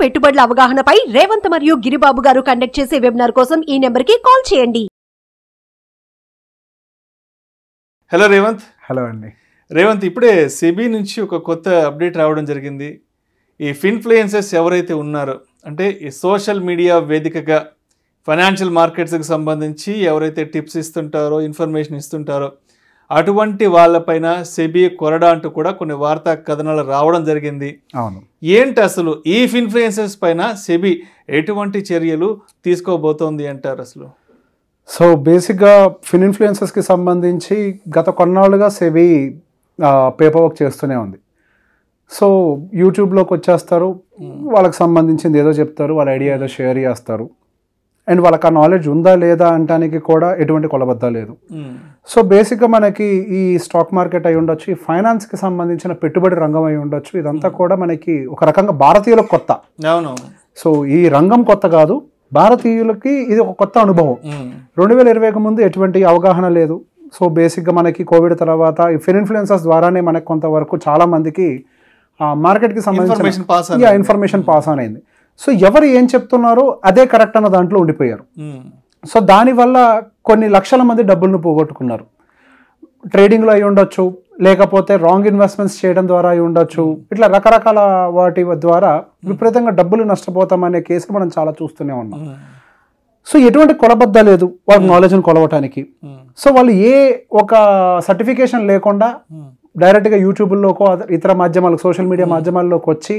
పెట్టుబడుల అవగాహనపై రేవంత్ మరియు గిరిబాబు గారు కండక్ట్ చేసే వెబినార్ కోసం ఈ నెంబర్కి కాల్ చేయండి. హలో రేవంత్. హలో అండి. రేవంత్, ఇప్పుడే సెబీ నుంచి ఒక కొత్త అప్డేట్ రావడం జరిగింది. ఈ ఫిన్ఫ్లుయెన్సర్స్ ఎవరైతే ఉన్నారో, అంటే ఈ సోషల్ మీడియా వేదికగా ఫైనాన్షియల్ మార్కెట్స్కి సంబంధించి ఎవరైతే టిప్స్ ఇస్తుంటారో, ఇన్ఫర్మేషన్ ఇస్తుంటారో, అటువంటి వాళ్ళపైన సెబీ కొరడా అంటూ కూడా కొన్ని వార్తా కథనాలు రావడం జరిగింది. అవును. ఏంటి అసలు ఈ ఫిన్ఫ్లుయెన్సర్స్ పైన సెబీ ఎటువంటి చర్యలు తీసుకోబోతోంది అంటారు అసలు? సో బేసిక్గా ఫిన్ఫ్లుయెన్సర్స్కి సంబంధించి గత కొన్నాళ్ళుగా సెబీ పేపర్ వర్క్ చేస్తూనే ఉంది. సో యూట్యూబ్లోకి వచ్చేస్తారు, వాళ్ళకి సంబంధించింది ఏదో చెప్తారు, వాళ్ళ ఐడియా ఏదో షేర్ చేస్తారు, అండ్ వాళ్ళకి ఆ నాలెడ్జ్ ఉందా లేదా అంటానికి కూడా ఎటువంటి కొలబద్ద లేదు. సో బేసిక్గా మనకి ఈ స్టాక్ మార్కెట్ అయి ఉండొచ్చు, ఈ ఫైనాన్స్కి సంబంధించిన పెట్టుబడి రంగం అయి ఉండొచ్చు, ఇదంతా కూడా మనకి ఒక రకంగా భారతీయులకు కొత్త. సో ఈ రంగం కొత్త కాదు, భారతీయులకి ఇది ఒక కొత్త అనుభవం. 2020కి ముందు ఎటువంటి అవగాహన లేదు. సో బేసిక్గా మనకి కోవిడ్ తర్వాత ఈ ఫిన్ఫ్లుయెన్సర్స్ ద్వారానే మనకి కొంతవరకు చాలా మందికి మార్కెట్కి సంబంధించిన ఇన్ఫర్మేషన్ పాస్ ఆన్ అయింది. సో ఎవరు ఏం చెప్తున్నారో అదే కరెక్ట్ అన్న దాంట్లో ఉండిపోయారు. సో దానివల్ల కొన్ని లక్షల మంది డబ్బులను పోగొట్టుకున్నారు. ట్రేడింగ్లో అయి ఉండొచ్చు, లేకపోతే రాంగ్ ఇన్వెస్ట్మెంట్స్ చేయడం ద్వారా అయి ఉండొచ్చు, ఇట్లా రకరకాల వాటి ద్వారా విపరీతంగా డబ్బులు నష్టపోతామనే కేసులు మనం చాలా చూస్తూనే ఉన్నాం. సో ఎటువంటి కొలబద్ద లేదు వాళ్ళ నాలెడ్జ్ని కొలవటానికి. సో వాళ్ళు ఏ ఒక సర్టిఫికేషన్ లేకుండా డైరెక్ట్గా యూట్యూబ్లోకో ఇతర మాధ్యమాలకు, సోషల్ మీడియా మాధ్యమాల్లోకి వచ్చి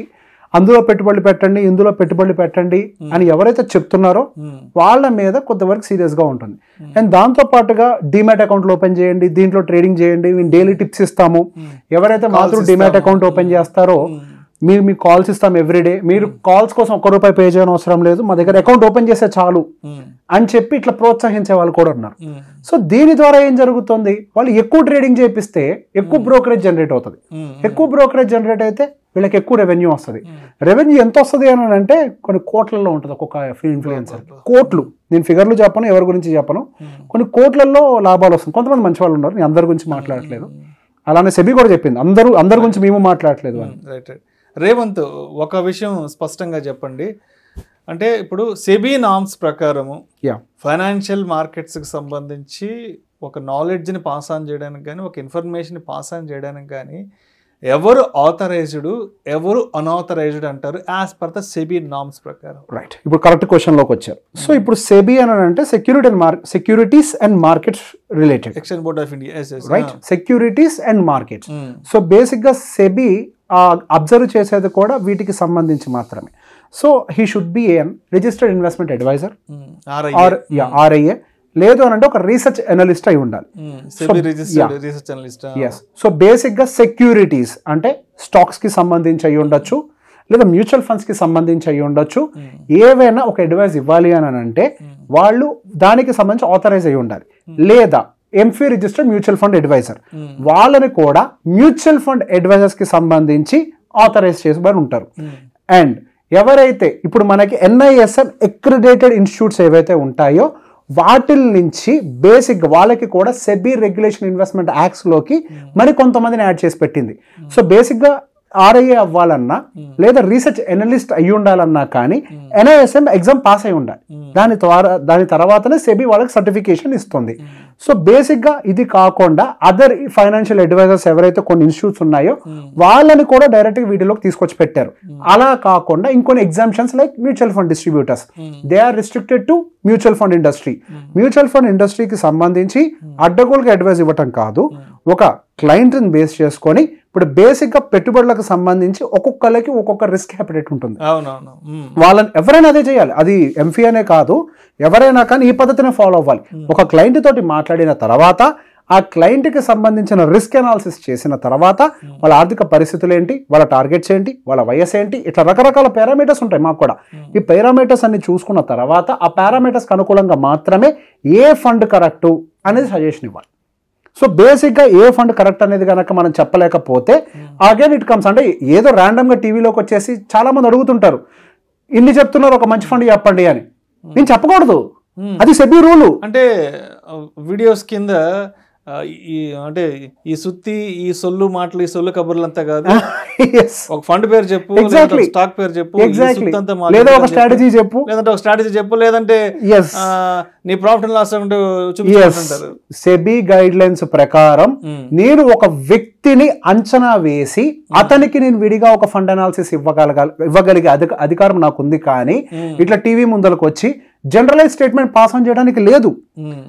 అందులో పెట్టుబడులు పెట్టండి, ఇందులో పెట్టుబడులు పెట్టండి అని ఎవరైతే చెప్తున్నారో వాళ్ళ మీద కొంతవరకు సీరియస్గా ఉంటుంది. అండ్ దాంతో పాటుగా డిమాట్ అకౌంట్లు ఓపెన్ చేయండి, దీంట్లో ట్రేడింగ్ చేయండి, మేము డైలీ టిప్స్ ఇస్తాము, ఎవరైతే మాత్రం డిమాట్ అకౌంట్ ఓపెన్ చేస్తారో మీ కాల్స్ ఇస్తాం ఎవ్రీడే, మీరు కాల్స్ కోసం ₹1 పే చేయని అవసరం లేదు, మా దగ్గర అకౌంట్ ఓపెన్ చేస్తే చాలు అని చెప్పి ఇట్లా ప్రోత్సహించే వాళ్ళు కూడా ఉన్నారు. సో దీని ద్వారా ఏం జరుగుతుంది, వాళ్ళు ఎక్కువ ట్రేడింగ్ చేపిస్తే ఎక్కువ బ్రోకరేజ్ జనరేట్ అవుతుంది. ఎక్కువ బ్రోకరేజ్ జనరేట్ అయితే వీళ్ళకి ఎక్కువ రెవెన్యూ వస్తుంది. రెవెన్యూ ఎంత వస్తుంది అని అంటే కొన్ని కోట్లలో ఉంటుంది ఒక్కొక్క ఇన్ఫ్లుయెన్సర్. కోట్లు, నేను ఫిగర్లు చెప్పను, ఎవరి గురించి చెప్పను, కొన్ని కోట్లలో లాభాలు వస్తుంది. కొంతమంది మంచి వాళ్ళు ఉన్నారు, నేను అందరి గురించి మాట్లాడట్లేదు. అలానే సెబీ కూడా చెప్పింది అందరి గురించి మేము మాట్లాడట్లేదు అని. రేవంత్, ఒక విషయం స్పష్టంగా చెప్పండి. అంటే ఇప్పుడు సెబీ నామ్స్ ప్రకారము ఫైనాన్షియల్ మార్కెట్స్కి సంబంధించి ఒక నాలెడ్జ్ని పాస్ ఆన్ చేయడానికి కానీ, ఒక ఇన్ఫర్మేషన్ పాస్ ఆన్ చేయడానికి కానీ ఎవరు ఆథరైజ్డ్, ఎవరు అన్ఆథరైజ్డ్ అంటారు as per the SEBI norms ప్రకారం? రైట్, ఇప్పుడు కరెక్ట్ క్వశ్చన్లోకి వచ్చారు. సో ఇప్పుడు సెబీ అని అంటే securities and markets related, exchange board of India, right, securities and markets. So బేసిక్గా సెబీ అబ్జర్వ్ చేసేది కూడా వీటికి సంబంధించి మాత్రమే. So he should be a registered investment adviser or RIA, లేదు అని అంటే ఒక రీసెర్చ్ అనలిస్ట్ అయి ఉండాలి. సో బేసిక్ గా సెక్యూరిటీస్ అంటే స్టాక్స్ కి సంబంధించి అయి ఉండొచ్చు, లేదా మ్యూచువల్ ఫండ్స్ కి సంబంధించి అయి ఉండొచ్చు. ఏవైనా ఒక అడ్వైస్ ఇవ్వాలి అని అంటే వాళ్ళు దానికి సంబంధించి ఆథరైజ్ అయి ఉండాలి, లేదా ఎంఫీ రిజిస్టర్డ్ మ్యూచువల్ ఫండ్ అడ్వైజర్, వాళ్ళని కూడా మ్యూచువల్ ఫండ్ అడ్వైజర్స్ కి సంబంధించి ఆథరైజ్ చేసి ఉంటారు. అండ్ ఎవరైతే ఇప్పుడు మనకి NISM అక్రిడేటెడ్ ఇన్స్టిట్యూట్స్ ఏవైతే ఉంటాయో వాటి నుంచి బేసిక్ వాళ్ళకి కూడా సెబీ రెగ్యులేషన్ ఇన్వెస్ట్మెంట్ యాక్ట్స్ లోకి మరి కొంతమందిని యాడ్ చేసి పెట్టింది. సో బేసిక్ గా RIA అవ్వాలన్నా లేదా రీసెర్చ్ అనలిస్ట్ అయ్యి ఉండాలన్నా కానీ NISM ఎగ్జామ్ పాస్ అయి ఉండాలి. దాని తర్వాతనే సెబీ వాళ్ళకి సర్టిఫికేషన్ ఇస్తుంది. సో బేసిక్ గా ఇది కాకుండా అదర్ ఫైనాన్షియల్ అడ్వైజర్స్ ఎవరైతే కొన్ని ఇన్స్టిట్యూట్స్ ఉన్నాయో వాళ్ళని కూడా డైరెక్ట్ గా వీటిలోకి తీసుకొచ్చి పెట్టారు. అలా కాకుండా ఇంకొన్ని exemptions like mutual fund distributors, they are restricted to mutual fund industry. Mutual fund ఇండస్ట్రీకి సంబంధించి అడ్డగోలుగా అడ్వైజ్ ఇవ్వటం కాదు, ఒక క్లయింట్ని బేస్ చేసుకొని ఇప్పుడు బేసిక్ గా పెట్టుబడులకు సంబంధించి ఒక్కొక్కరికి ఒక్కొక్క రిస్క్ హ్యాపిటేట్ ఉంటుంది. వాళ్ళని ఎవరైనా అదే చేయాలి, అది ఎంఫీ అనే కాదు, ఎవరైనా కానీ ఈ పద్ధతిని ఫాలో అవ్వాలి. ఒక క్లయింట్ తోటి మాట్లాడిన తర్వాత ఆ క్లయింట్కి సంబంధించిన రిస్క్ అనాలిసిస్ చేసిన తర్వాత వాళ్ళ ఆర్థిక పరిస్థితులు ఏంటి, వాళ్ళ టార్గెట్స్ ఏంటి, వాళ్ళ వయసు ఏంటి, ఇట్లా రకరకాల పారామీటర్స్ ఉంటాయి మాకు కూడా. ఈ పారామీటర్స్ అన్ని చూసుకున్న తర్వాత ఆ పారామీటర్స్కి అనుకూలంగా మాత్రమే ఏ ఫండ్ కరెక్టు అనేది సజెషన్ ఇవ్వాలి. సో బేసిక్గా ఏ ఫండ్ కరెక్ట్ అనేది కనుక మనం చెప్పలేకపోతే అగైన్ ఇట్ కమ్స్, అంటే ఏదో ర్యాండమ్గా టీవీలోకి వచ్చేసి చాలా మంది అడుగుతుంటారు, ఇన్ని చెప్తున్నారు ఒక మంచి ఫండ్ చెప్పండి అని. నేను చెప్పకూడదు, అది సెబీ రూలు. అంటే వీడియోస్ కింద ఈ అంటే ఈ సుత్తి ఈ సొల్లు మాటలు ఈ సొల్లు కబుర్లు అంతా కాదు, Yes. ఒక ఫండ్ పేరు చెప్పు, Exactly. స్టాక్ పేరు చెప్పు, Exactly. లేదా ఒక స్ట్రాటజీ చెప్పు, లేదంటే ఒక స్ట్రాటజీ చెప్పు, లేదంటే Yes. నీ ప్రాఫిట్ అండ్ లాస్ చూపించారు. సెబీ గైడ్ లైన్స్ ప్రకారం నేను ఒక వ్యక్తిని అంచనా వేసి అతనికి నేను విడిగా ఒక ఫండ్ అనాలిసిస్ ఇవ్వగలిగే అధికారం నాకు ఉంది, కానీ ఇట్లా టీవీ ముందరకు వచ్చి జనరలైజ్ స్టేట్మెంట్ పాస్ ఆన్ చేయడానికి లేదు.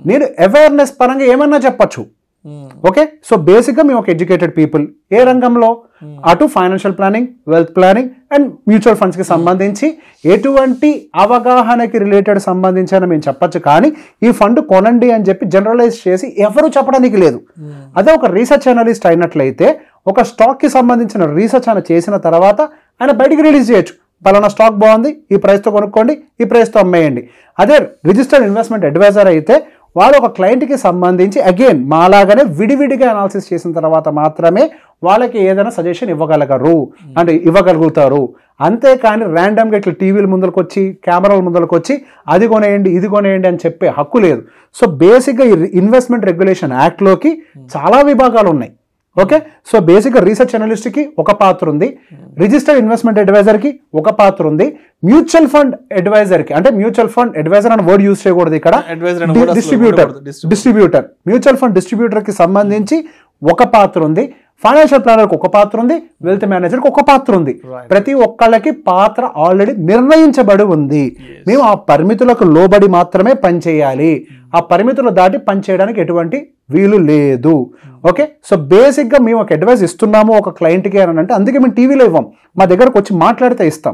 నేను అవేర్నెస్ పరంగా ఏమన్నా చెప్పచ్చు. ఓకే, సో బేసిక్ గా మేము ఒక ఎడ్యుకేటెడ్ పీపుల్ ఏ రంగంలో, అటు financial planning, wealth planning and mutual funds కి సంబంధించి ఎటువంటి అవగాహనకి రిలేటెడ్ సంబంధించిన మేము చెప్పచ్చు, కానీ ఈ ఫండ్ కొనండి అని చెప్పి జనరలైజ్ చేసి ఎవరు చెప్పడానికి లేదు. అదే ఒక రీసెర్చ్ అనలిస్ట్ అయినట్లయితే ఒక స్టాక్ కి సంబంధించిన రీసెర్చ్ ఆయన చేసిన తర్వాత ఆయన బయటికి రిలీజ్ చేయొచ్చు, పలానా స్టాక్ బాగుంది, ఈ ప్రైస్తో కొనుక్కోండి, ఈ ప్రైస్తో అమ్మేయండి. అదే రిజిస్టర్డ్ ఇన్వెస్ట్మెంట్ అడ్వైజర్ అయితే వాళ్ళు ఒక క్లయింట్కి సంబంధించి అగైన్ మాలాగానే విడివిడిగా అనాలిసిస్ చేసిన తర్వాత మాత్రమే వాళ్ళకి ఏదైనా సజెషన్ ఇవ్వగలుగుతారు. అంతేకాని ర్యాండమ్గా ఇట్లా టీవీల ముందరకు వచ్చి కెమెరాల ముందరకు వచ్చి అది కొనేయండి ఇది కొనేయండి అని చెప్పే హక్కు లేదు. సో బేసిక్గా ఈ ఇన్వెస్ట్మెంట్ రెగ్యులేషన్ యాక్ట్లోకి చాలా విభాగాలు ఉన్నాయి. ఓకే, సో బేసిక్గా రీసెర్చ్ అనలిస్ట్కి ఒక పాత్ర ఉంది, రిజిస్టర్డ్ ఇన్వెస్ట్మెంట్ అడ్వైజర్కి ఒక పాత్ర ఉంది, మ్యూచువల్ ఫండ్ అడ్వైజర్కి, అంటే మ్యూచువల్ ఫండ్ అడ్వైజర్ అని వర్డ్ యూజ్ చేయకూడదు ఇక్కడ, డిస్ట్రిబ్యూటర్ మ్యూచువల్ ఫండ్ డిస్ట్రిబ్యూటర్కి సంబంధించి ఒక పాత్ర ఉంది, ఫైనాన్షియల్ ప్లానర్కి ఒక పాత్ర ఉంది, వెల్త్ మేనేజర్కి ఒక పాత్ర ఉంది. ప్రతి ఒక్కళ్ళకి పాత్ర ఆల్రెడీ నిర్ణయించబడి ఉంది. మేము ఆ పరిమితులకు లోబడి మాత్రమే పనిచేయాలి, ఆ పరిమితులు దాటి పనిచేయడానికి ఎటువంటి వీలు లేదు. ఓకే, సో బేసిక్గా మేము ఒక అడ్వైస్ ఇస్తున్నాము ఒక క్లయింట్కి అని అంటే అందుకే మేము టీవీలో ఇవ్వం, మా దగ్గరకు వచ్చి మాట్లాడితే ఇస్తాం.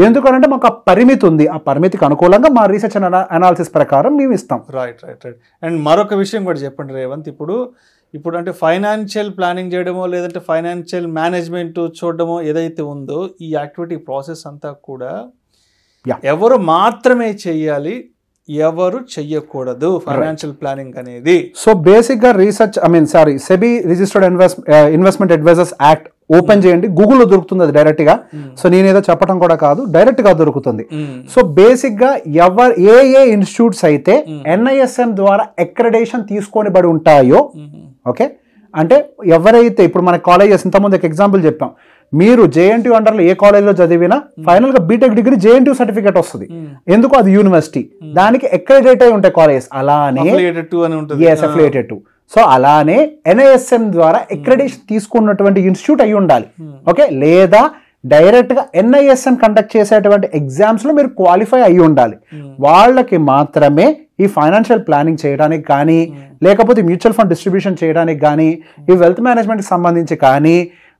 ఎందుకనంటే మాకు ఆ పరిమితి ఉంది, ఆ పరిమితికి అనుకూలంగా మా రీసెర్చ్ అనాలిసిస్ ప్రకారం మేము ఇస్తాం. రైట్. అండ్ మరొక విషయం కూడా చెప్పండి రేవంత్, ఇప్పుడు అంటే ఫైనాన్షియల్ ప్లానింగ్ చేయడమో లేదంటే ఫైనాన్షియల్ మేనేజ్మెంట్ చూడడమో ఏదైతే ఉందో ఈ యాక్టివిటీ ప్రాసెస్ అంతా కూడా ఎవరు మాత్రమే చెయ్యాలి, ఎవరు చెయ్యకూడదు ఫైనాన్షియల్ ప్లానింగ్ అనేది? సో బేసిక్గా SEBI registered investment advisers act open చేయండి, గూగుల్లో దొరుకుతుంది అది డైరెక్ట్ గా. సో నేనేదో చెప్పడం కూడా కాదు, డైరెక్ట్ గా దొరుకుతుంది. సో బేసిక్ గా ఏ ఇన్స్టిట్యూట్స్ అయితే NISM ద్వారా అక్రెడిటేషన్ తీసుకొనిబడి ఉంటాయో, ఓకే, అంటే ఎవరైతే ఇప్పుడు మన కాలేజెస్ ఇంతకుముందు ఒక ఎగ్జాంపుల్ చెప్పాం, మీరు JNTU అండర్లో ఏ కాలేజ్లో చదివినా ఫైనల్ గా బీటెక్ డిగ్రీ JNTU సర్టిఫికేట్ వస్తుంది. ఎందుకు? అది యూనివర్సిటీ, దానికి అక్రెడిటేట్ అయి ఉంటాయి కాలేజెస్. అలానే అఫిలియేటెడ్ టు, సో అలానే NISM ద్వారా అక్రెడిటేషన్ తీసుకున్నటువంటి ఇన్స్టిట్యూట్ అయి ఉండాలి. ఓకే, లేదా డైరెక్ట్ గా NISM కండక్ట్ చేసేటువంటి ఎగ్జామ్స్ లో మీరు క్వాలిఫై అయి ఉండాలి. వాళ్ళకి మాత్రమే ఈ ఫైనాన్షియల్ ప్లానింగ్ చేయడానికి కానీ, లేకపోతే మ్యూచువల్ ఫండ్ డిస్ట్రిబ్యూషన్ చేయడానికి కానీ, ఈ వెల్త్ మేనేజ్మెంట్ కి సంబంధించి కానీ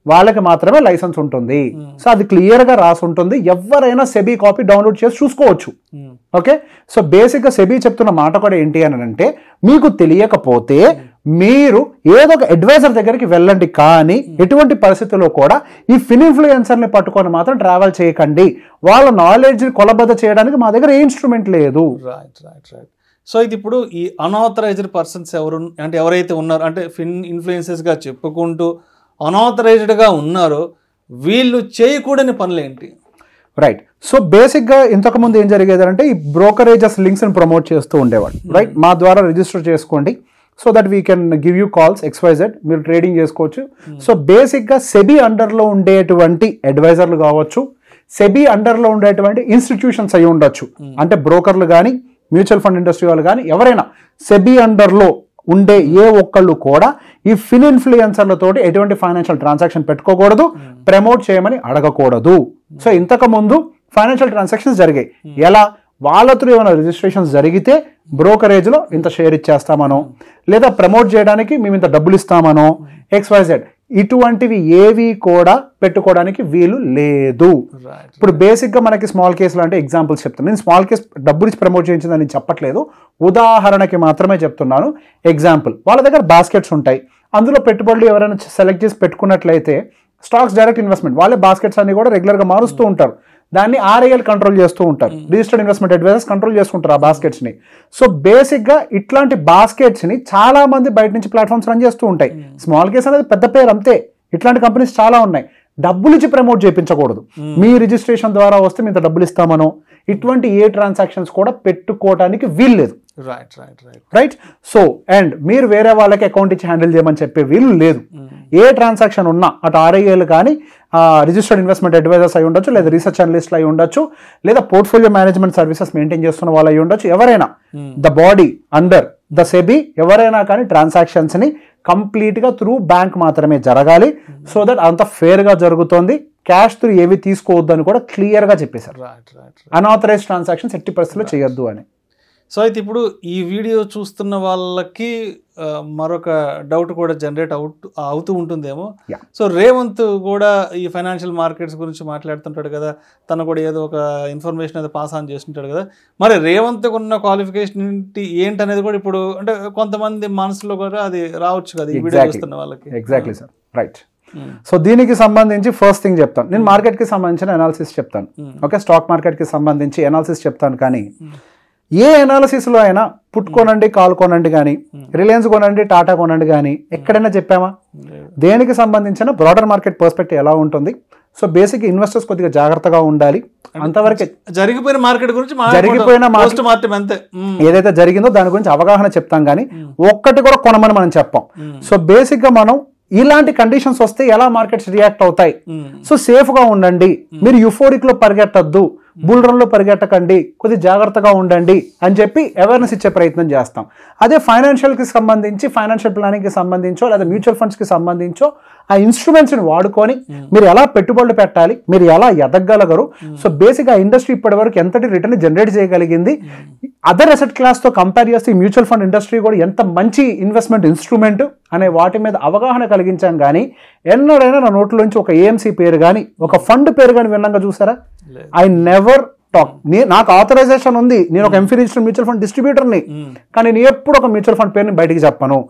వాళ్ళకి మాత్రమే లైసెన్స్ ఉంటుంది. సో అది క్లియర్ గా రాసి ఉంటుంది, ఎవరైనా సెబీ కాపీ డౌన్లోడ్ చేసి చూసుకోవచ్చు. ఓకే, సో బేసిక్ గా సెబీ చెప్తున్న మాట కూడా ఏంటి అని అంటే, మీకు తెలియకపోతే మీరు ఏదో ఒక అడ్వైజర్ దగ్గరికి వెళ్ళండి, కానీ ఎటువంటి పరిస్థితుల్లో కూడా ఈ ఇన్ఫ్లుయెన్సర్ని పట్టుకొని మాత్రం ట్రావెల్ చేయకండి. వాళ్ళ నాలెడ్జ్ కొలబద్ద చేయడానికి మా దగ్గర ఏ ఇన్స్ట్రుమెంట్ లేదు. రైట్. సో ఇది ఇప్పుడు ఈ అన్ఆథరైజ్డ్ పర్సన్స్ ఎవరైతే ఉన్నారో, అంటే ఇన్ఫ్లుయెన్సర్స్ గా చెప్పుకుంటూ అన్ఆథరైజ్డ్గా ఉన్నారో వీళ్ళు చేయకూడని పనులు ఏంటి? రైట్. సో బేసిక్గా ఇంతకుముందు ఏం జరిగేది అంటే, ఈ బ్రోకరేజెస్ లింక్స్ని ప్రమోట్ చేస్తూ ఉండేవాడు. రైట్, మా ద్వారా రిజిస్టర్ చేసుకోండి, so that we can give you calls XYZ, మీరు ట్రేడింగ్ చేసుకోవచ్చు. సో బేసిక్గా సెబీ అండర్లో ఉండేటువంటి అడ్వైజర్లు కావచ్చు, సెబీ అండర్లో ఉండేటువంటి ఇన్స్టిట్యూషన్స్ అయి ఉండొచ్చు, అంటే బ్రోకర్లు కానీ మ్యూచువల్ ఫండ్ ఇండస్ట్రీ వాళ్ళు కానీ ఎవరైనా సెబీ అండర్లో ఉండే ఏ ఒక్కళ్ళు కూడా ఈ ఇన్ఫ్లుయెన్సర్లతోటి ఎటువంటి ఫైనాన్షియల్ ట్రాన్సాక్షన్ పెట్టుకోకూడదు, ప్రమోట్ చేయమని అడగకూడదు. సో ఇంతకు ముందు ఫైనాన్షియల్ ట్రాన్సాక్షన్స్ జరిగాయి. ఎలా? వాళ్ళతో ఏమైనా రిజిస్ట్రేషన్స్ జరిగితే బ్రోకరేజ్లో ఇంత షేర్ ఇచ్చేస్తామనో, లేదా ప్రమోట్ చేయడానికి మేము ఇంత డబ్బులు ఇస్తామనో, XYZ, ఇటువంటివి ఏవి కూడా పెట్టుకోవడానికి వీలు లేదు. ఇప్పుడు బేసిక్గా మనకి స్మాల్ కేసులు అంటే ఎగ్జాంపుల్స్ చెప్తాను. నేను స్మాల్ కేస్ డబ్బులు ఇచ్చి ప్రమోట్ చేయించిందని నేను చెప్పట్లేదు, ఉదాహరణకి మాత్రమే చెప్తున్నాను. ఎగ్జాంపుల్, వాళ్ళ దగ్గర బాస్కెట్స్ ఉంటాయి, అందులో పెట్టుబడులు ఎవరైనా సెలెక్ట్ చేసి పెట్టుకున్నట్లయితే స్టాక్స్ డైరెక్ట్ ఇన్వెస్ట్మెంట్, వాళ్ళే బాస్కెట్స్ అన్ని కూడా రెగ్యులర్గా మారుస్తూ ఉంటారు. దాన్ని RIL కంట్రోల్ చేస్తూ ఉంటారు, రిజిస్టర్డ్ ఇన్వెస్ట్మెంట్ అడ్వైజర్స్ కంట్రోల్ చేసుకుంటారు ఆ బాస్కెట్స్ ని. సో బేసిక్ గా ఇట్లాంటి బాస్కెట్స్ ని చాలా మంది బయట నుంచి ప్లాట్ఫామ్స్ రన్ చేస్తూ ఉంటాయి. స్మాల్ కేస్ అనేది పెద్ద పేరు అంతే, ఇట్లాంటి కంపెనీస్ చాలా ఉన్నాయి. డబ్బులు ఇచ్చి ప్రమోట్ చేయించకూడదు, మీ రిజిస్ట్రేషన్ ద్వారా వస్తే మీ డబ్బులు ఇస్తామనో ఇటువంటి ఏ ట్రాన్సాక్షన్స్ కూడా పెట్టుకోవడానికి వీల్లేదు. రైట్. సో అండ్ మీరు వేరే వాళ్ళకి అకౌంట్ ఇచ్చి హ్యాండిల్ చేయమని చెప్పే వీలు లేదు. ఏ ట్రాన్సాక్షన్ ఉన్నా అటు ఆర్ఐఏలు కానీ రిజిస్టర్డ్ ఇన్వెస్ట్మెంట్ అడ్వైజర్స్ అయి ఉండొచ్చు, లేదా రీసెర్చ్ అనలిస్ట్లు అయి ఉండొచ్చు, లేదా పోర్ట్ఫోలియో మేనేజ్మెంట్ సర్వీసెస్ మెయింటైన్ చేస్తున్న వాళ్ళు అయి ఉండొచ్చు, ఎవరైనా the body under the SEBI ఎవరైనా కానీ ట్రాన్సాక్షన్స్ ని కంప్లీట్ గా త్రూ బ్యాంక్ మాత్రమే జరగాలి. సో దట్ అంత ఫేర్ గా జరుగుతోంది. క్యాష్ త్రూ ఏవి తీసుకోవద్దు అని కూడా క్లియర్ గా చెప్పేశారు. అన్ఆథరైజ్డ్ ట్రాన్సాక్షన్స్ 80% చేయొద్దు అని. సో అయితే ఇప్పుడు ఈ వీడియో చూస్తున్న వాళ్ళకి మరొక డౌట్ కూడా జనరేట్ అవుతూ ఉంటుందేమో. సో రేవంత్ కూడా ఈ ఫైనాన్షియల్ మార్కెట్స్ గురించి మాట్లాడుతుంటాడు కదా, తను కూడా ఏదో ఒక ఇన్ఫర్మేషన్ అయితే పాస్ ఆన్ చేస్తుంటాడు కదా. మరి రేవంత్ ఉన్న క్వాలిఫికేషన్ ఏంటనేది కూడా ఇప్పుడు అంటే కొంతమంది మనసులో కూడా అది రావచ్చు కదా ఈ వీడియో చూస్తున్న వాళ్ళకి. Exactly sir, right. సో దీనికి సంబంధించి ఫస్ట్ థింగ్ చెప్తాను, నేను మార్కెట్కి సంబంధించిన అనాలిసిస్ చెప్తాను. ఓకే, స్టాక్ మార్కెట్కి సంబంధించి అనాలిసిస్ చెప్తాను. కానీ ఏ అనాలిసిస్లో అయినా పుట్ కొనండి కాల్ కొనండి కానీ, రిలయన్స్ కొనండి టాటా కొనండి కానీ ఎక్కడైనా చెప్పామా? దేనికి సంబంధించిన బ్రాడర్ మార్కెట్ పర్స్పెక్టివ్ ఎలా ఉంటుంది? సో బేసిక్ ఇన్వెస్టర్స్ కొద్దిగా జాగ్రత్తగా ఉండాలి. అంతవరకే జరిగిపోయిన మార్కెట్ గురించి ఏదైతే జరిగిందో దాని గురించి అవగాహన చెప్తాం కానీ ఒక్కటి కూడా కొనమని మనం చెప్పాం. సో బేసిక్ గా మనం ఇలాంటి కండిషన్స్ వస్తే ఎలా మార్కెట్స్ రియాక్ట్ అవుతాయి, సో సేఫ్ గా ఉండండి, మీరు యుఫోరిక్ లో పరిగెట్టద్దు, బుల్ రన్ లో పరిగెట్టకండి, కొద్ది జాగ్రత్తగా ఉండండి అని చెప్పి అవేర్నెస్ ఇచ్చే ప్రయత్నం చేస్తాం. అదే ఫైనాన్షియల్ కి సంబంధించి, ఫైనాన్షియల్ ప్లానింగ్ కి సంబంధించో లేదా మ్యూచువల్ ఫండ్స్ కి సంబంధించో ఆ ఇన్స్ట్రుమెంట్స్ ని వాడుకొని మీరు ఎలా పెట్టుబడులు పెట్టాలి, మీరు ఎలా ఎదగలగరు, సో బేసిక్ ఆ ఇండస్ట్రీ ఇప్పటి వరకు ఎంతటి రిటర్న్ జనరేట్ చేయగలిగింది, అదర్ అసెట్ క్లాస్ తో కంపేర్ చేస్తే ఈ మ్యూచువల్ ఫండ్ ఇండస్ట్రీ కూడా ఎంత మంచి ఇన్వెస్ట్మెంట్ ఇన్స్ట్రుమెంట్ అనే వాటి మీద అవగాహన కలిగించాం. కానీ ఎన్నడైనా నా నోట్లోంచి ఒక ఏఎంసీ పేరు కానీ ఒక ఫండ్ పేరు కానీ విన్నాక చూసారా? I never talk. నాకు ఆథరైజేషన్ ఉంది, నేను ఒక ఎంఫీ రిజిస్టర్డ్ మ్యూచువల్ ఫండ్ డిస్ట్రిబ్యూటర్ని, కానీ నేను ఎప్పుడు ఒక మ్యూచువల్ ఫండ్ పేరుని బయటికి చెప్పను.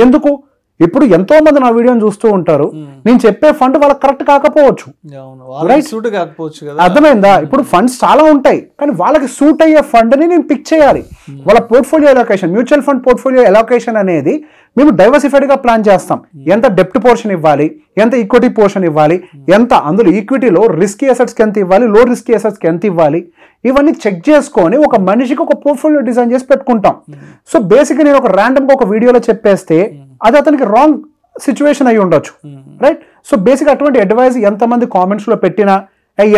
ఎందుకు? ఇప్పుడు ఎంతో మంది నా వీడియోని చూస్తూ ఉంటారు, నేను చెప్పే ఫండ్ వాళ్ళకి కరెక్ట్ కాకపోవచ్చు, అర్థమైందా? ఇప్పుడు ఫండ్స్ చాలా ఉంటాయి కానీ వాళ్ళకి సూట్ అయ్యే ఫండ్ ని నేను పిక్ చేయాలి. వాళ్ళ portfolio allocation, mutual fund portfolio allocation అనేది మేము డైవర్సిఫైడ్ గా ప్లాన్ చేస్తాం. ఎంత డెప్ట్ పోర్షన్ ఇవ్వాలి, ఎంత ఈక్విటీ పోర్షన్ ఇవ్వాలి, ఎంత అందులో ఈక్విటీలో రిస్కీ అసెట్స్కి ఎంత ఇవ్వాలి, లో రిస్కీ అసెట్స్కి ఎంత ఇవ్వాలి, ఇవన్నీ చెక్ చేసుకొని ఒక మనిషికి ఒక పోర్ట్ఫోలియో డిజైన్ చేసి పెట్టుకుంటాం. సో బేసిక్గా నేను ఒక ర్యాండమ్గా ఒక వీడియోలో చెప్పేస్తే అది అతనికి రాంగ్ సిచ్యువేషన్ అయి ఉండొచ్చు, రైట్? సో బేసిక్ అటువంటి అడ్వైజ్ ఎంతమంది కామెంట్స్లో పెట్టినా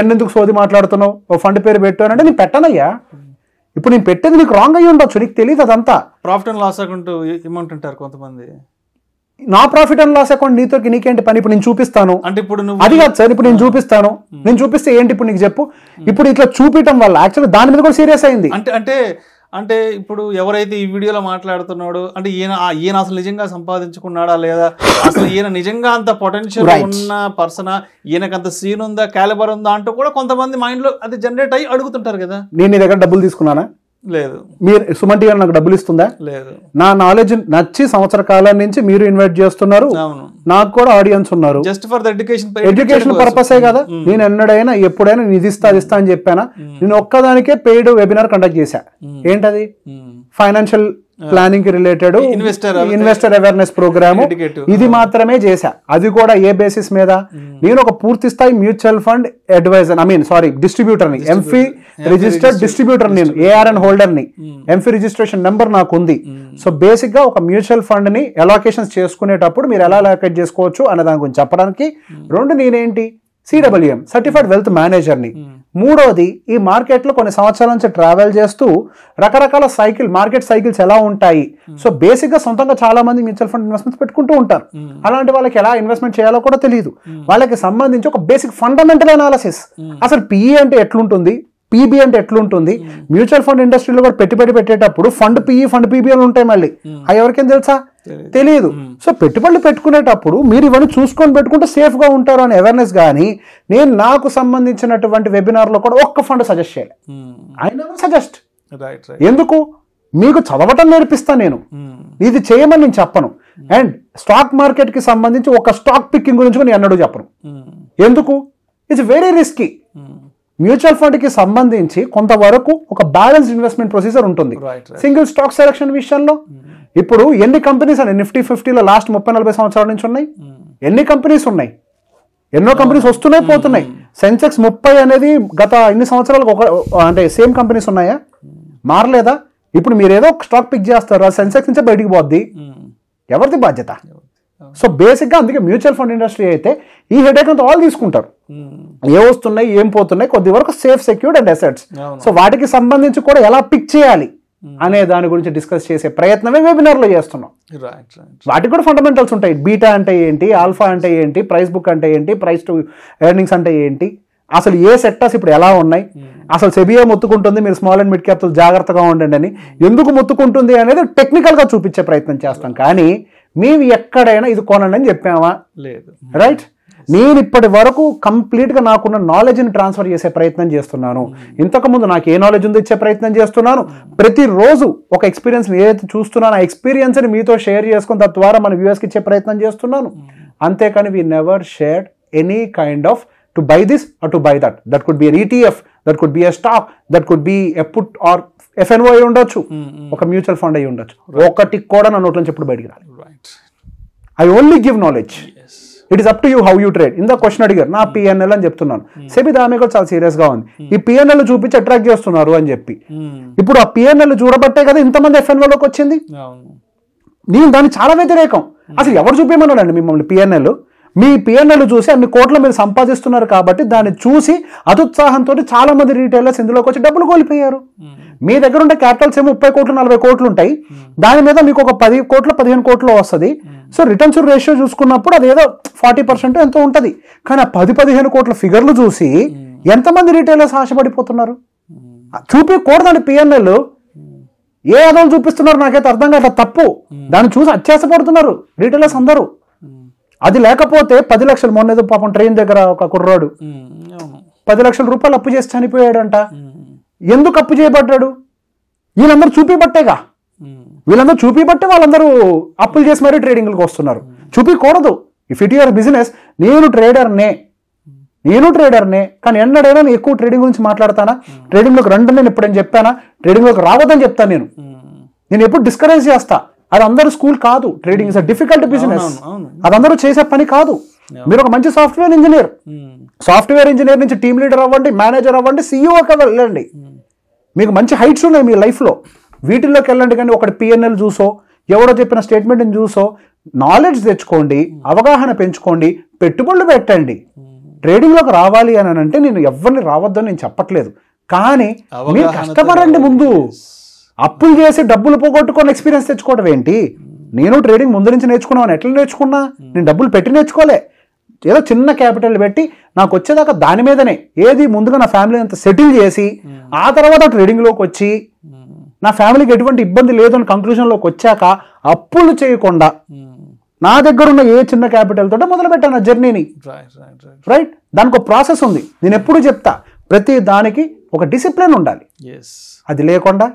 ఎన్నెందుకు సోది మాట్లాడుతున్నావు, ఓ ఫండ్ పేరు పెట్టాను అంటే నేను పెట్టనయ్యా. ఇప్పుడు నేను పెట్టేది నీకు రాంగ్ అయ్యి ఉండొచ్చు, నీకు తెలియదు అదంతా. Profit and loss account amount ఉంటారు కొంతమంది. నా ప్రాఫిట్ అండ్ లాస్ అకౌంట్ నీకేంటి పని? ఇప్పుడు నేను చూపిస్తాను అంటే ఇప్పుడు అది కాదు సార్, ఇప్పుడు నేను చూపిస్తాను, నేను చూపిస్తే ఏంటి ఇప్పుడు నీకు చెప్పు. ఇప్పుడు ఇట్లా చూపించడం వల్ల యాక్చువల్లీ దాని మీద కూడా సీరియస్ అయింది. అంటే ఇప్పుడు ఎవరైతే ఈ వీడియోలో మాట్లాడుతున్నాడో అంటే ఈయన అసలు నిజంగా సంపాదించుకున్నాడా లేదా, అసలు ఈయన నిజంగా అంత పొటెన్షియల్ ఉన్న పర్సనా, ఈయనకు అంత సీన్ ఉందా, క్యాలిబర్ ఉందా అంటూ కూడా కొంతమంది మైండ్ లో అది జనరేట్ అయ్యి అడుగుతుంటారు కదా. నేను నీ దగ్గర డబ్బులు తీసుకున్నానా? లేదు. మీరు సుమన్ టీవీ నాకు డబ్బులు ఇస్తుందా? లేదు. నా నాలెడ్జ్ నచ్చి సంవత్సర కాలం నుంచి మీరు ఇన్వైట్ చేస్తున్నారు, నాకు కూడా ఆడియన్స్ ఉన్నారు, జస్ట్ ఫర్ ద ఎడ్యుకేషన్ పర్పసే కదా. నేను ఎన్నడైనా ఎప్పుడైనా నిధి ఇస్తా అని చెప్పానా? నేను ఒక్కదానికే పెయిడ్ వెబినార్ కండక్ట్ చేశా. ఏంటది? ఫైనాన్షియల్ ప్లానింగ్ కి రిలేటెడ్ ఇన్వెస్టర్ అవేర్నెస్ ప్రోగ్రామ్. ఇది మాత్రమే చేశా. అది కూడా ఏ బేసిస్ మీద? నేను ఒక పూర్తి స్థాయి మ్యూచువల్ ఫండ్ అడ్వైజర్, డిస్ట్రిబ్యూటర్ ని, ఎంఫీ రిజిస్టర్డ్ డిస్ట్రిబ్యూటర్, నేను ఏఆర్ఎన్ హోల్డర్ ని, ఎంఫీ రిజిస్ట్రేషన్ నెంబర్ నాకు ఉంది. సో బేసిక్ గా ఒక మ్యూచువల్ ఫండ్ ని అలోకేషన్స్ చేసుకునేటప్పుడు మీరు ఎలా అలోకేట్ చేసుకోవచ్చు అనే దాని గురించి చెప్పడానికి. రెండు, నేనేంటి CWM సర్టిఫైడ్ వెల్త్ మేనేజర్ని. మూడోది, ఈ మార్కెట్లో కొన్ని సంవత్సరాల నుంచి ట్రావెల్ చేస్తూ రకరకాల మార్కెట్ సైకిల్స్ ఎలా ఉంటాయి, సో బేసిక్గా సొంతంగా చాలా మంది మ్యూచువల్ ఫండ్ ఇన్వెస్ట్మెంట్స్ పెట్టుకుంటూ ఉంటారు. అలాంటి వాళ్ళకి ఎలా ఇన్వెస్ట్మెంట్ చేయాలో కూడా తెలియదు. వాళ్ళకి సంబంధించి ఒక బేసిక్ ఫండమెంటల్ అనాలిసిస్, అసలు PE అంటే ఎట్లుంటుంది, PB అంటే ఎట్లుంటుంది, మ్యూచువల్ ఫండ్ ఇండస్ట్రీలో కూడా పెట్టుబడి పెట్టేటప్పుడు ఫండ్ PE ఫండ్ PB అని ఉంటాయి. మళ్ళీ అవి ఎవరికేం తెలుసా? తెలియదు. సో పెట్టుబడులు పెట్టుకునేటప్పుడు మీరు ఇవన్నీ చూసుకొని పెట్టుకుంటే సేఫ్ గా ఉంటారు అని అవేర్నెస్. కానీ నేను నాకు సంబంధించినటువంటి వెబినార్ లో కూడా ఒక్క ఫండ్ సజెస్ట్ చేయాలి. I never suggest. ఎందుకు? మీకు చదవటం నేర్పిస్తాను నేను, ఇది చేయమని నేను చెప్పను. అండ్ స్టాక్ మార్కెట్ కి సంబంధించి ఒక స్టాక్ పిక్కింగ్ గురించి నేను ఎన్నడూ చెప్పను. ఎందుకు? It's very risky. Mutual fund కి సంబంధించి కొంతవరకు ఒక బ్యాలెన్స్డ్ ఇన్వెస్ట్మెంట్ ప్రొసీజర్ ఉంటుంది. సింగిల్ స్టాక్ సెలక్షన్ విషయంలో ఇప్పుడు ఎన్ని కంపెనీస్ అని Nifty 50లో లాస్ట్ 30-40 సంవత్సరాల నుంచి ఉన్నాయి? ఎన్ని కంపెనీస్ ఉన్నాయి? ఎన్నో కంపెనీస్ వస్తున్నాయి పోతున్నాయి. సెన్సెక్స్ 30 అనేది గత ఇన్ని సంవత్సరాలకు అంటే సేమ్ కంపెనీస్ ఉన్నాయా? మారలేదా? ఇప్పుడు మీరు ఏదో ఒక స్టాక్ పిక్ చేస్తారు, ఆ సెన్సెక్స్ నుంచే బయటికి పోద్ది, ఎవరిది బాధ్యత? సో బేసిక్గా అందుకే మ్యూచువల్ ఫండ్ ఇండస్ట్రీ అయితే ఈ హెడేక్ అంతా వాళ్ళు తీసుకుంటారు. ఏ వస్తున్నాయి, ఏం పోతున్నాయి, కొద్ది వరకు safe, secured and assets. So వాటికి సంబంధించి కూడా ఎలా పిక్ చేయాలి అనే దాని గురించి డిస్కస్ చేసే ప్రయత్నమే వెబినార్లో చేస్తున్నాం. వాటికి కూడా ఫండమెంటల్స్ ఉంటాయి. బీటా అంటే ఏంటి, ఆల్ఫా అంటే ఏంటి, ప్రైస్ బుక్ అంటే ఏంటి, ప్రైస్ టు ఎర్నింగ్స్ అంటే ఏంటి, అసలు ఏ సెక్టర్స్ ఇప్పుడు ఎలా ఉన్నాయి, అసలు సెబియా మొత్తుకుంటుంది మీరు స్మాల్ అండ్ మిడ్ క్యాపిటల్ జాగ్రత్తగా ఉండండి అని, ఎందుకు మొత్తుకుంటుంది అనేది టెక్నికల్గా చూపించే ప్రయత్నం చేస్తాం. కానీ మేము ఎక్కడైనా ఇది కొనండి అని చెప్పామా? లేదు. రైట్. నేను ఇప్పటి వరకు కంప్లీట్గా నాకున్న నాలెడ్జ్ని ట్రాన్స్ఫర్ చేసే ప్రయత్నం చేస్తున్నాను. ఇంతకుముందు నాకు ఏ నాలెడ్జ్ ఉందో ఇచ్చే ప్రయత్నం చేస్తున్నాను. ప్రతిరోజు ఒక ఎక్స్పీరియన్స్ని ఏదైతే చూస్తున్నానో ఆ ఎక్స్పీరియన్స్ని మీతో షేర్ చేసుకుని తద్వారా మన వ్యూవర్స్కి ఇచ్చే ప్రయత్నం చేస్తున్నాను. అంతేకాని we never shared any kind of to buy this or to buy that. That could be an ETF, that could be a stock, that could be a put or FnO అయి ఉండొచ్చు, ఒక మ్యూచువల్ ఫండ్ అయి ఉండొచ్చు. ఒకటి కూడా నా నోట్ల నుంచి ఎప్పుడు బయటికి రాలి. I only give knowledge. It is up to you how you trade. ఇందా క్వశ్చన్ అడిగారు, నా పిఎన్ఎల్ అని చెప్తున్నాను. సెబీ దాని కూడా చాలా సీరియస్గా ఉంది. ఈ పిఎన్ఎల్ చూపించి అట్రాక్ట్ చేస్తున్నారు అని చెప్పి. ఇప్పుడు ఆ పిఎన్ఎల్ చూడబట్టే కదా ఇంతమంది ఎఫ్ఎన్ఓలోకి వచ్చింది. నేను దాన్ని చాలా వ్యతిరేకం. అసలు ఎవరు చూపించమన్నాడండి మిమ్మల్ని పిఎన్ఎల్? మీ పిఎన్ఎల్ చూసి అన్ని కోట్లు మీరు సంపాదిస్తున్నారు కాబట్టి దాన్ని చూసి అతుత్సాహంతో చాలా మంది రీటైలర్స్ ఇందులోకి వచ్చి డబ్బులు కోల్పోయారు. మీ దగ్గర ఉండే క్యాపిటల్స్ ఏమో 30 కోట్లు 40 కోట్లు ఉంటాయి, దాని మీద మీకు ఒక 10 కోట్లు 15 కోట్లు వస్తుంది. సో రిటర్న్స్ రేషియో చూసుకున్నప్పుడు అది ఏదో 40% ఎంతో ఉంటుంది. కానీ ఆ 10-15 కోట్ల ఫిగర్లు చూసి ఎంతమంది రీటైలర్స్ ఆశపడిపోతున్నారు? చూపించకూడదండి పిఎన్ఎల్. ఏ అదోలు చూపిస్తున్నారు నాకైతే అర్థం కాదు. తప్పు. దాన్ని చూసి అత్యాసపడుతున్నారు రీటైలర్స్ అందరూ. అది లేకపోతే 10 లక్షలు, మొన్న ఏదో పాపం ట్రైన్ దగ్గర ఒక కుర్రాడు 10 లక్షల రూపాయలు అప్పు చేసి చనిపోయాడంట. ఎందుకు అప్పు చేయబడ్డాడు? వీళ్ళందరూ చూపిబట్టేగా. వీళ్ళందరూ చూపిబట్టే వాళ్ళందరూ అప్పులు చేసి మరీ ట్రేడింగ్లకు వస్తున్నారు. చూపించకూడదు. ఇఫ్ ఇట్ యువర్ బిజినెస్, నేను ట్రేడర్నే కానీ ఎన్నడైనా నేను ఎక్కువ ట్రేడింగ్ గురించి మాట్లాడతానా? ట్రేడింగ్లోకి రండి నేను ఎప్పుడైనా చెప్పానా? ట్రేడింగ్లోకి రావద్దని చెప్తాను నేను ఎప్పుడు డిస్కరేజ్ చేస్తా. అది అందరూ స్కూల్ కాదు. Trading is a difficult business. అది అందరూ చేసే పని కాదు. మీరు ఒక మంచి సాఫ్ట్వేర్ ఇంజనీర్ నుంచి టీమ్ లీడర్ అవ్వండి, మేనేజర్ అవ్వండి, సీఈఓకి వెళ్ళండి. మీకు మంచి హైట్స్ ఉన్నాయి మీ లైఫ్లో, వీటిల్లోకి వెళ్ళండి. కానీ ఒకటి పిఎన్ఎల్ చూసో, ఎవడో చెప్పిన స్టేట్మెంట్ని చూసో నాలెడ్జ్ తెచ్చుకోండి, అవగాహన పెంచుకోండి, పెట్టుబడులు పెట్టండి. ట్రేడింగ్లోకి రావాలి అని అంటే నేను ఎవరిని రావద్దని నేను చెప్పట్లేదు, కానీ మీరు కష్టపడండి. ముందు అప్పులు చేసి డబ్బులు పోగొట్టుకొని ఎక్స్పీరియన్స్ తెచ్చుకోవడం ఏంటి? నేను ట్రేడింగ్ ముందు నుంచి నేర్చుకున్నాను. ఎట్లా నేర్చుకున్నా? నేను డబ్బులు పెట్టి నేర్చుకోలే. ఏదో చిన్న క్యాపిటల్ పెట్టి నాకు వచ్చేదాకా దాని మీదనే ఏది ముందుగా నా ఫ్యామిలీ అంతా సెటిల్ చేసి ఆ తర్వాత ట్రేడింగ్లోకి వచ్చి నా ఫ్యామిలీకి ఎటువంటి ఇబ్బంది లేదు అని కంక్లూజన్లోకి వచ్చాక అప్పులు చేయకుండా నా దగ్గర ఉన్న ఏ చిన్న క్యాపిటల్ తోటే మొదలు పెట్టాను ఆ జర్నీని. రైట్. దానికి ఒక ప్రాసెస్ ఉంది. నేను ఎప్పుడు చెప్తా, ప్రతి దానికి ఒక డిసిప్లిన్ ఉండాలి. అది లేకుండా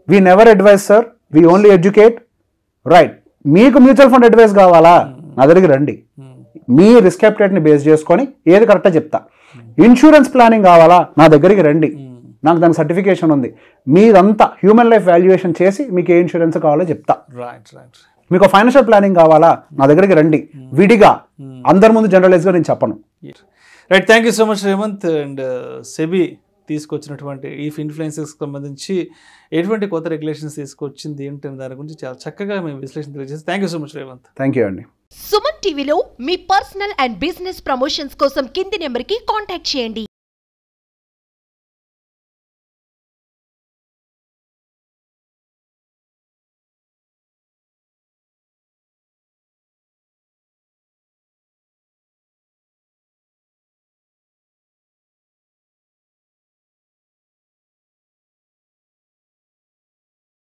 we never advise sir, we only educate. Right. మీకు మ్యూచువల్ ఫండ్ అడ్వైస్ కావాలా? నా దగ్గరికి రండి. మీ రిస్క్ అప్టైట్ని బేస్ చేసుకొని ఏది కరెక్టా చెప్తా. ఇన్సూరెన్స్ ప్లానింగ్ కావాలా? నా దగ్గరికి రండి. నాకు దానికి సర్టిఫికేషన్ ఉంది. మీదంతా హ్యూమన్ లైఫ్ వాల్యుయేషన్ చేసి మీకు ఏ ఇన్సూరెన్స్ కావాలో చెప్తా. మీకు ఫైనాన్షియల్ ప్లానింగ్ కావాలా? నా దగ్గరికి రండి. విడిగా అందరి ముందు జనరలైజ్గా నేను చెప్పను. Right. Thank you so much Revanth. And SEBI తీసుకొచ్చినటువంటి ఈ ఇన్ఫ్లుయెన్సెస్కి సంబంధించి ఎటువంటి కొత్త రెగ్యులేషన్స్ తీసుకొచ్చింది ఏంటనే దాని గురించి చాలా చక్కగా మేము విశ్లేషణ తెలియజేస్తాం. Thank you so much Revanth. Thank you అండి. సుమన్ టీవీలో మీ పర్సనల్ అండ్ బిజినెస్ ప్రమోషన్స్ కోసం కింది నెంబర్కి కాంటాక్ట్ చేయండి.